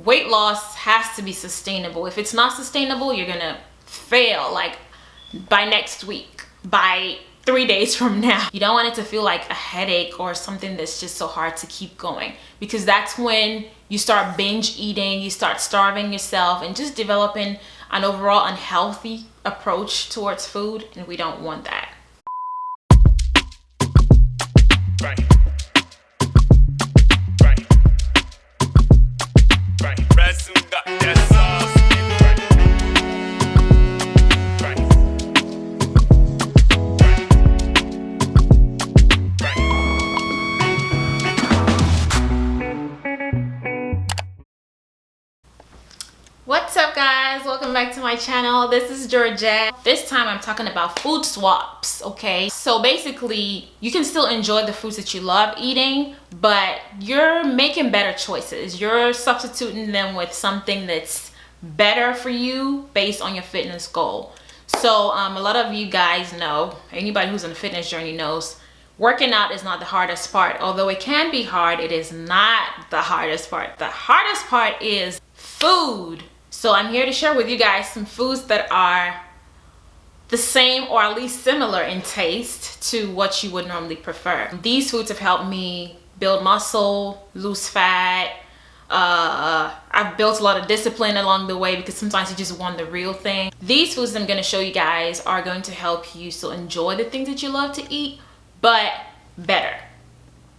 Weight loss has to be sustainable. If it's not sustainable, you're gonna fail like by next week, by 3 days from now. You don't want it to feel like a headache or something that's just so hard to keep going, because that's when you start binge eating, you start starving yourself and just developing an overall unhealthy approach towards food, and we don't want that. Right. What's up guys, welcome back to my channel. This is Georgette. This time I'm talking about food swaps, okay? So basically you can still enjoy the foods that you love eating, but you're making better choices. You're substituting them with something that's better for you based on your fitness goal. So a lot of you guys know, anybody who's on a fitness journey knows, working out is not the hardest part. Although it can be hard, it is not the hardest part. The hardest part is food. So I'm here to share with you guys some foods that are the same or at least similar in taste to what you would normally prefer. These foods have helped me build muscle, lose fat. I've built a lot of discipline along the way because sometimes you just want the real thing. These foods that I'm going to show you guys are going to help you still enjoy the things that you love to eat, but better,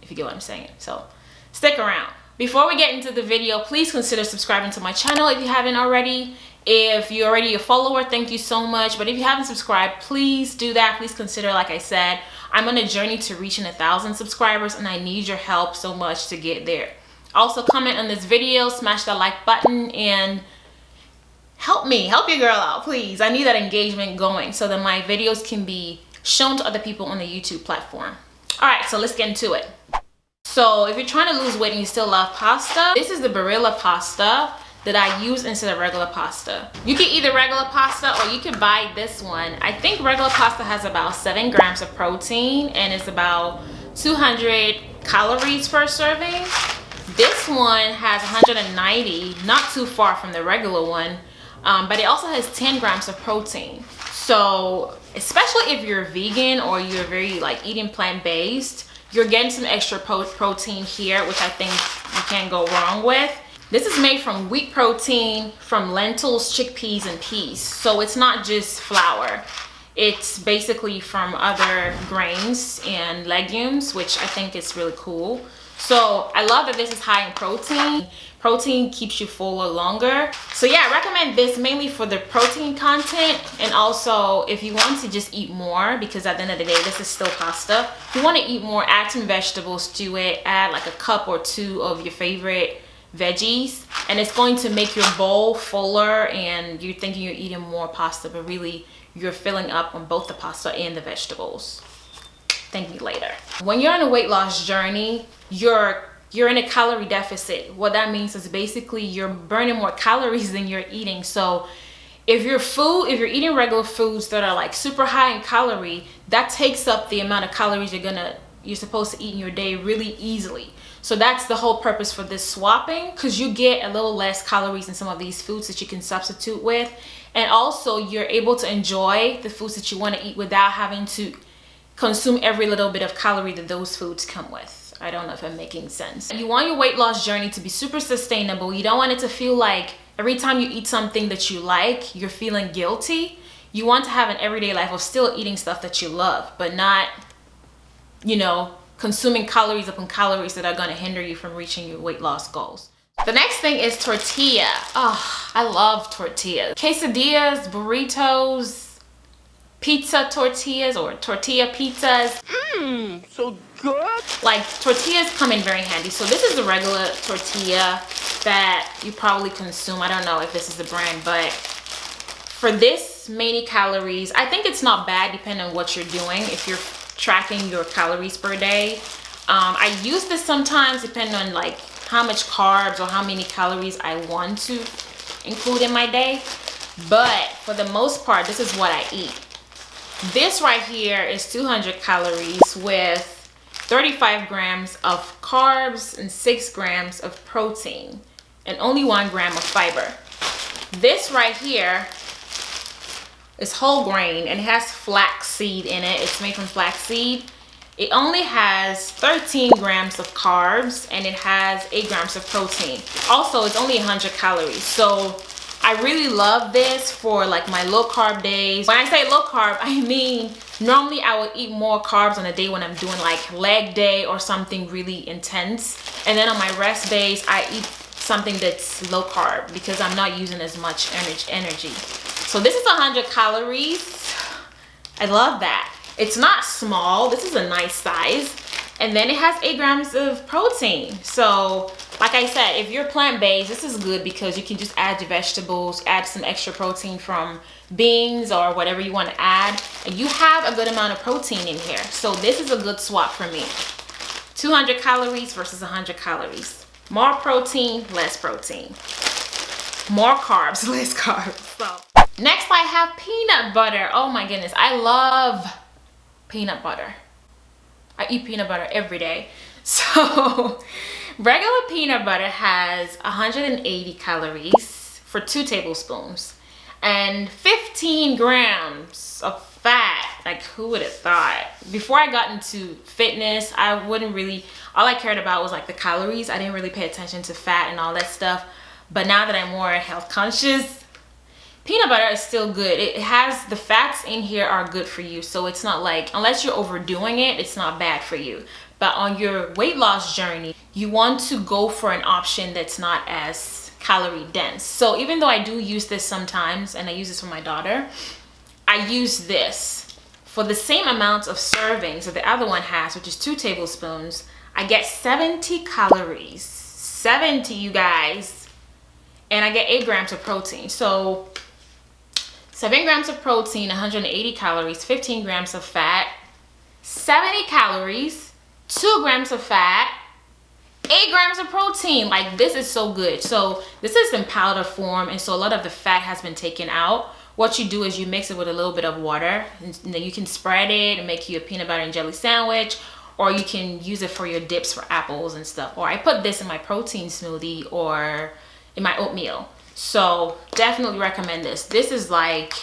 if you get what I'm saying. So stick around. Before we get into the video, please consider subscribing to my channel if you haven't already. If you're already a follower, thank you so much. But if you haven't subscribed, please do that. Please consider, like I said, I'm on a journey to reaching 1,000 subscribers and I need your help so much to get there. Also, comment on this video, smash that like button, and help your girl out, please. I need that engagement going so that my videos can be shown to other people on the YouTube platform. All right, so let's get into it. So if you're trying to lose weight and you still love pasta, this is the Barilla pasta that I use instead of regular pasta. You can eat the regular pasta or you can buy this one. I think regular pasta has about 7 grams of protein and it's about 200 calories per serving. This one has 190, not too far from the regular one, but it also has 10 grams of protein. So especially if you're vegan or you're very like eating plant-based, you're getting some extra protein here, which I think you can't go wrong with. This is made from wheat protein, from lentils, chickpeas, and peas. So it's not just flour. It's basically from other grains and legumes, which I think is really cool. So I love that this is high in protein. Protein keeps you fuller longer. So yeah, I recommend this mainly for the protein content, and also if you want to just eat more, because at the end of the day, this is still pasta. If you want to eat more, add some vegetables to it. Add like a cup or 2 of your favorite veggies, and it's going to make your bowl fuller and you're thinking you're eating more pasta, but really you're filling up on both the pasta and the vegetables. Thank me later. When you're on a weight loss journey, you're in a calorie deficit. What that means is basically you're burning more calories than you're eating. So if you're eating regular foods that are like super high in calorie, that takes up the amount of calories you're supposed to eat in your day really easily. So that's the whole purpose for this swapping, because you get a little less calories in some of these foods that you can substitute with. And also you're able to enjoy the foods that you want to eat without having to consume every little bit of calorie that those foods come with. I don't know if I'm making sense. You want your weight loss journey to be super sustainable. You don't want it to feel like every time you eat something that you like, you're feeling guilty. You want to have an everyday life of still eating stuff that you love, but not, you know, consuming calories upon calories that are going to hinder you from reaching your weight loss goals. The next thing is tortilla. Oh, I love tortillas. Quesadillas, burritos, pizza tortillas or tortilla pizzas. So good. Like, tortillas come in very handy. So this is the regular tortilla that you probably consume. I don't know if this is the brand, but for this many calories, I think it's not bad depending on what you're doing. If you're tracking your calories per day, I use this sometimes depending on like how much carbs or how many calories I want to include in my day. But for the most part, this is what I eat. This right here is 200 calories with 35 grams of carbs and 6 grams of protein. and only 1 gram of fiber. This right here is whole grain and it has flax seed in it. It's made from flax seed. It only has 13 grams of carbs and it has 8 grams of protein. Also, it's only 100 calories. So I really love this for like my low carb days. When I say low carb, I mean normally I would eat more carbs on a day when I'm doing like leg day or something really intense. And then on my rest days, I eat something that's low carb because I'm not using as much energy. So this is 100 calories. I love that. It's not small. This is a nice size. And then it has 8 grams of protein. So like I said, if you're plant-based, this is good because you can just add your vegetables, add some extra protein from beans or whatever you want to add. And you have a good amount of protein in here. So this is a good swap for me. 200 calories versus 100 calories. More protein, less protein. More carbs, less carbs. So next I have peanut butter. Oh my goodness, I love peanut butter. I eat peanut butter every day. So regular peanut butter has 180 calories for 2 tablespoons and 15 grams of fat. Like, who would have thought? Before I got into fitness, I wouldn't really, all I cared about was like the calories. I didn't really pay attention to fat and all that stuff. But now that I'm more health conscious, peanut butter is still good. It has, the fats in here are good for you. So it's not like, unless you're overdoing it, it's not bad for you. But on your weight loss journey, you want to go for an option that's not as calorie dense. So even though I do use this sometimes, and I use this for my daughter, I use this for the same amount of servings that the other one has, which is 2 tablespoons. I get 70 calories. 70, you guys. And I get 8 grams of protein. So 7 grams of protein, 180 calories, 15 grams of fat, 70 calories, 2 grams of fat, 8 grams of protein. Like, this is so good. So this is in powder form, and so a lot of the fat has been taken out. What you do is you mix it with a little bit of water, and then you can spread it and make you a peanut butter and jelly sandwich, or you can use it for your dips for apples and stuff. Or I put this in my protein smoothie or in my oatmeal. So definitely recommend this. This is like,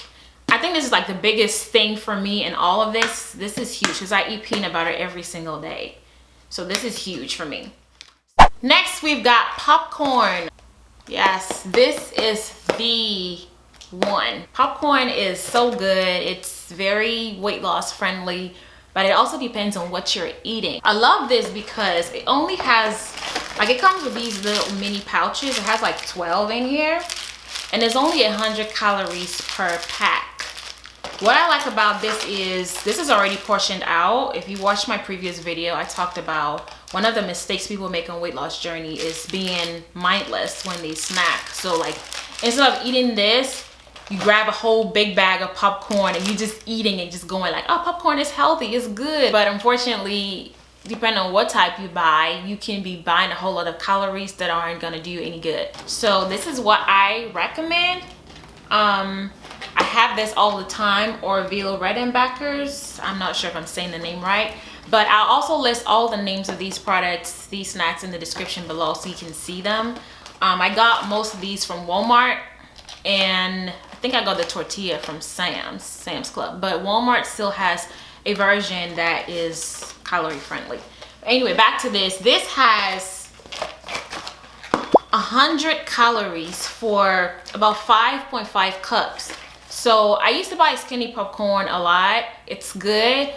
I think this is like the biggest thing for me in all of this. This is huge because I eat peanut butter every single day. So this is huge for me. Next, we've got popcorn. Yes, this is the one. Popcorn is so good. It's very weight loss friendly, but it also depends on what you're eating. I love this because it only has, like, it comes with these little mini pouches. It has like 12 in here, and there's only 100 calories per pack. What I like about this is already portioned out. If you watched my previous video, I talked about one of the mistakes people make on weight loss journey is being mindless when they snack. So like, instead of eating this, you grab a whole big bag of popcorn and you just eating it, just going like, oh, popcorn is healthy, it's good. But unfortunately, depending on what type you buy, you can be buying a whole lot of calories that aren't gonna do you any good. So this is what I recommend. I have this all the time, Orville Redenbachers. I'm not sure if I'm saying the name right, but I'll also list all the names of these products, these snacks, in the description below so you can see them. I got most of these from Walmart, and I think I got the tortilla from Sam's Club, but Walmart still has a version that is calorie friendly. Anyway, back to this. This has 100 calories for about 5.5 cups. So I used to buy skinny popcorn a lot. It's good,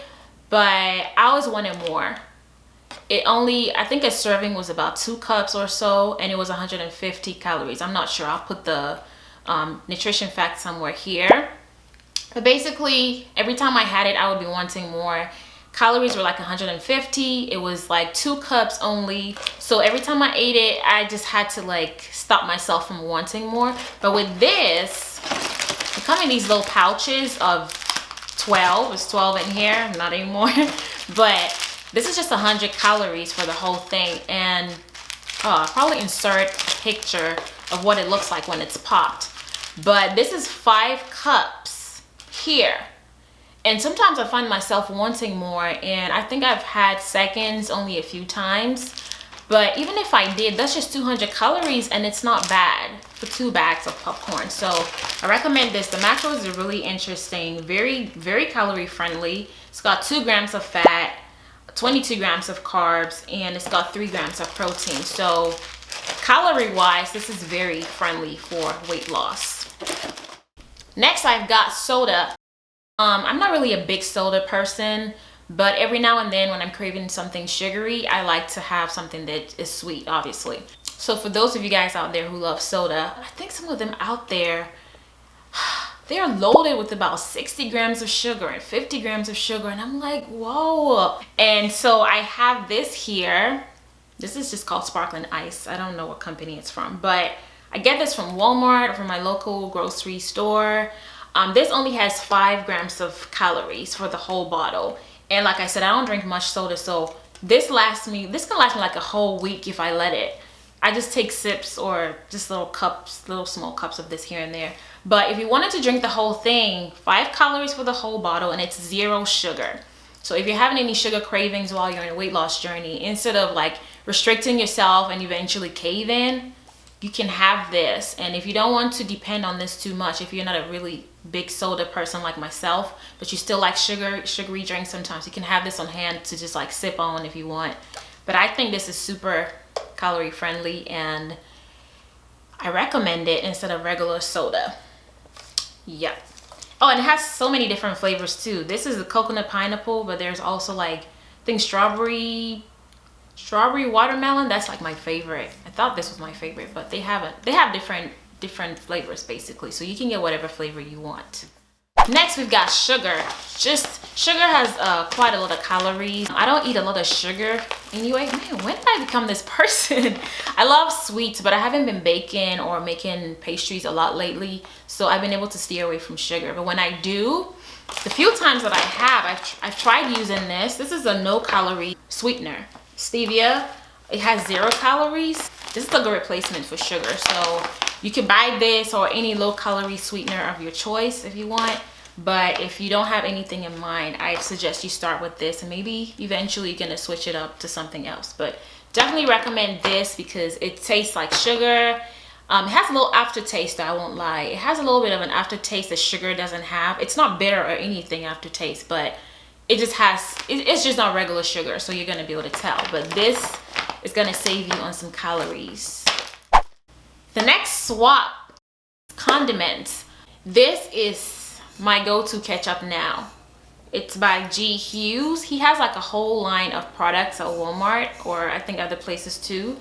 but I always wanted more. It only, I think a serving was about 2 cups or so, and it was 150 calories. I'm not sure. I'll put the nutrition fact somewhere here. But basically, every time I had it, I would be wanting more. Calories were like 150. It was like 2 cups only. So every time I ate it, I just had to like stop myself from wanting more. But with this, they come in these little pouches of 12. There's 12 in here, not anymore. But this is just 100 calories for the whole thing. And I'll probably insert a picture of what it looks like when it's popped. But this is 5 cups here. And sometimes I find myself wanting more, and I think I've had seconds only a few times. But even if I did, that's just 200 calories and it's not bad for 2 bags of popcorn. So I recommend this. The macros are really interesting, very calorie friendly. It's got 2 grams of fat, 22 grams of carbs, and it's got 3 grams of protein. So calorie wise, this is very friendly for weight loss. Next, I've got soda. I'm not really a big soda person, but every now and then when I'm craving something sugary, I like to have something that is sweet, obviously. So for those of you guys out there who love soda, I think some of them out there, they're loaded with about 60 grams of sugar and 50 grams of sugar. And I'm like, whoa. And so I have this here. This is just called sparkling ice. I don't know what company it's from, but I get this from Walmart or from my local grocery store. This only has 5 grams of calories for the whole bottle. And like I said, I don't drink much soda, so this can last me like a whole week if I let it. I just take sips or just little cups, little small cups of this here and there. But if you wanted to drink the whole thing, 5 calories for the whole bottle, and it's 0 sugar. So if you're having any sugar cravings while you're in a weight loss journey, instead of like restricting yourself and eventually cave in, you can have this. And if you don't want to depend on this too much, if you're not a really big soda person like myself, but you still like sugary drinks sometimes, you can have this on hand to just like sip on if you want. But I think this is super calorie friendly and I recommend it instead of regular soda. Yep. Oh, and it has so many different flavors too. This is the coconut pineapple, but there's also like, I think strawberry watermelon. That's like my favorite. I thought this was my favorite, but they have different flavors basically, so you can get whatever flavor you want. Next, we've got sugar. Sugar has quite a lot of calories. I don't eat a lot of sugar anyway. Man, when did I become this person? I love sweets, but I haven't been baking or making pastries a lot lately, so I've been able to steer away from sugar. But when I do, the few times that I have, I've tried using this. This is a no-calorie sweetener, Stevia. It has 0 calories. This is a good replacement for sugar, so you can buy this or any low-calorie sweetener of your choice if you want. But if you don't have anything in mind, I suggest you start with this, and maybe eventually you're gonna switch it up to something else. But definitely recommend this because it tastes like sugar. It has a little aftertaste, I won't lie. It has a little bit of an aftertaste that sugar doesn't have. It's not bitter or anything aftertaste, but it just has, it's just not regular sugar, so you're gonna be able to tell. But this is gonna save you on some calories. The next swap, condiments. This is my go-to ketchup now. It's by Hughes. He has like a whole line of products at Walmart, or I think other places too.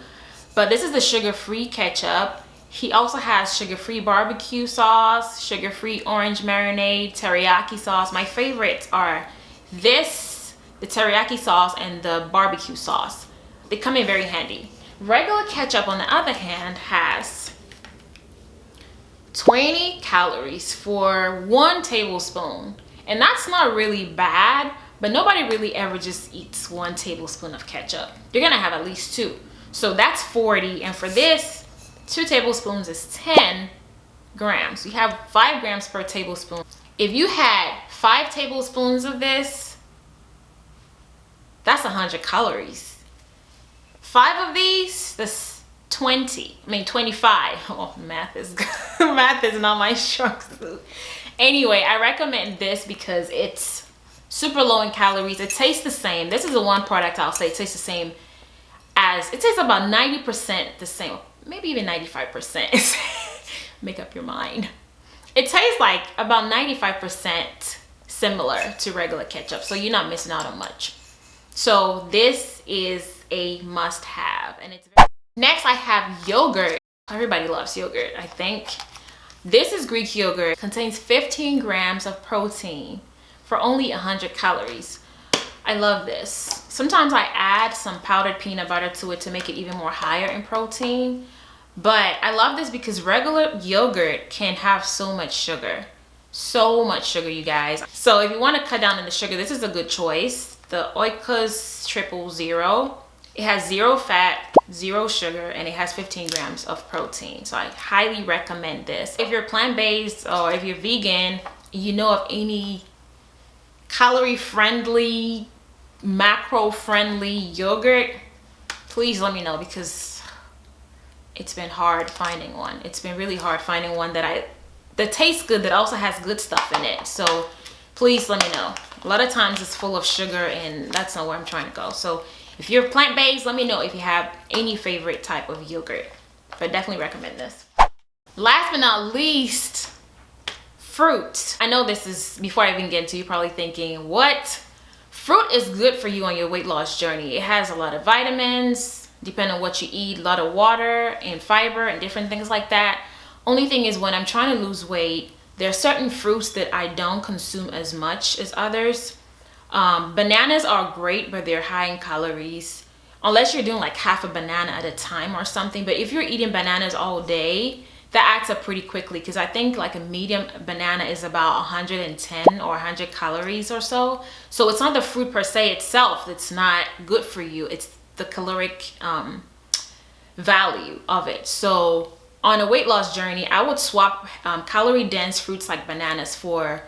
But this is the sugar-free ketchup. He also has sugar-free barbecue sauce, sugar-free orange marinade, teriyaki sauce. My favorites are this, the teriyaki sauce, and the barbecue sauce. They come in very handy. Regular ketchup, on the other hand, has 20 calories for 1 tablespoon. And that's not really bad, but nobody really ever just eats 1 tablespoon of ketchup. You're gonna have at least 2. So that's 40, and for this, 2 tablespoons is 10 grams. You have 5 grams per tablespoon. If you had 5 tablespoons of this, that's 100 calories. 5 of these, that's 25. Oh, math is math is not my strong suit. Anyway, I recommend this because it's super low in calories. It tastes the same. This is the one product I'll say it tastes the same as, it tastes about 90% the same, maybe even 95%. Make up your mind. It tastes like about 95% similar to regular ketchup, so you're not missing out on much. So this is a must-have, and it's very... Next, I have yogurt. Everybody loves yogurt, I think. This is Greek yogurt. It contains 15 grams of protein for only 100 calories. I love this. Sometimes I add some powdered peanut butter to it to make it even more higher in protein. But I love this because regular yogurt can have so much sugar. So much sugar, you guys. So if you want to cut down on the sugar, this is a good choice. The Oikos 000. It has 0 fat, 0 sugar, and it has 15 grams of protein. So I highly recommend this. If you're plant-based or if you're vegan, you know of any calorie-friendly, macro-friendly yogurt, please let me know, because it's been hard finding one. It's been really hard finding one that tastes good, that also has good stuff in it. So please let me know. A lot of times it's full of sugar, and that's not where I'm trying to go. So if you're plant-based, let me know if you have any favorite type of yogurt. But definitely recommend this. Last but not least, fruit. I know this is, before I even get into, you're probably thinking, what? Fruit is good for you on your weight loss journey. It has a lot of vitamins, depending on what you eat, a lot of water and fiber and different things like that. Only thing is, when I'm trying to lose weight, there are certain fruits that I don't consume as much as others. Bananas are great, but they're high in calories. Unless you're doing like half a banana at a time or something. But if you're eating bananas all day, that adds up pretty quickly, because I think like a medium banana is about 110 or 100 calories or so. So it's not the fruit per se itself that's not good for you. It's the caloric value of it. So on a weight loss journey, I would swap calorie dense fruits like bananas for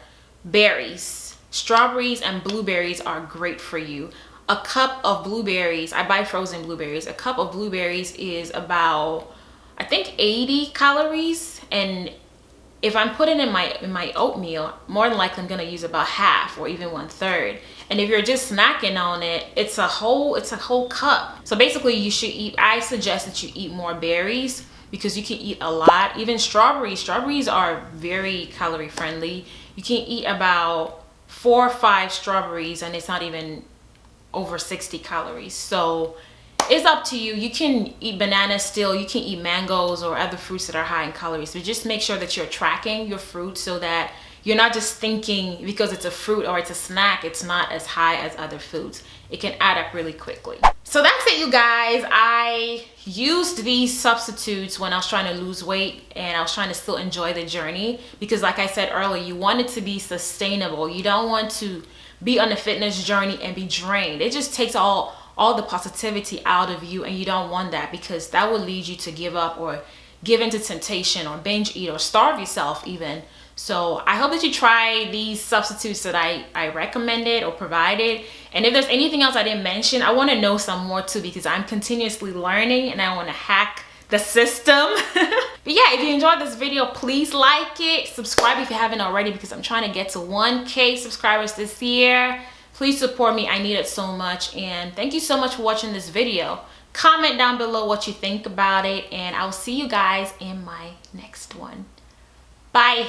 berries. Strawberries and blueberries are great for you. A cup of blueberries, I buy frozen blueberries. A cup of blueberries is about, I think, 80 calories. And if I'm putting in my oatmeal, more than likely I'm gonna use about half or even 1/3. And if you're just snacking on it, it's a whole cup. So basically you should eat, I suggest that you eat more berries, because you can eat a lot. Even strawberries are very calorie friendly. You can eat about 4 or 5 strawberries and it's not even over 60 calories. So it's up to you. You can eat bananas still, you can eat mangoes or other fruits that are high in calories, but just make sure that you're tracking your fruit so that you're not just thinking because it's a fruit or it's a snack, it's not as high as other foods. It can add up really quickly. So that's it, you guys. I used these substitutes when I was trying to lose weight and I was trying to still enjoy the journey, because like I said earlier, you want it to be sustainable. You don't want to be on a fitness journey and be drained. It just takes all the positivity out of you, and you don't want that, because that will lead you to give up or give into temptation or binge eat or starve yourself even. So I hope that you try these substitutes that I recommended or provided. And if there's anything else I didn't mention, I want to know some more too, because I'm continuously learning and I want to hack the system. But yeah, if you enjoyed this video, please like it, subscribe if you haven't already, because I'm trying to get to 1K subscribers this year. Please support me, I need it so much. And thank you so much for watching this video. Comment down below what you think about it, and I'll see you guys in my next one. Bye.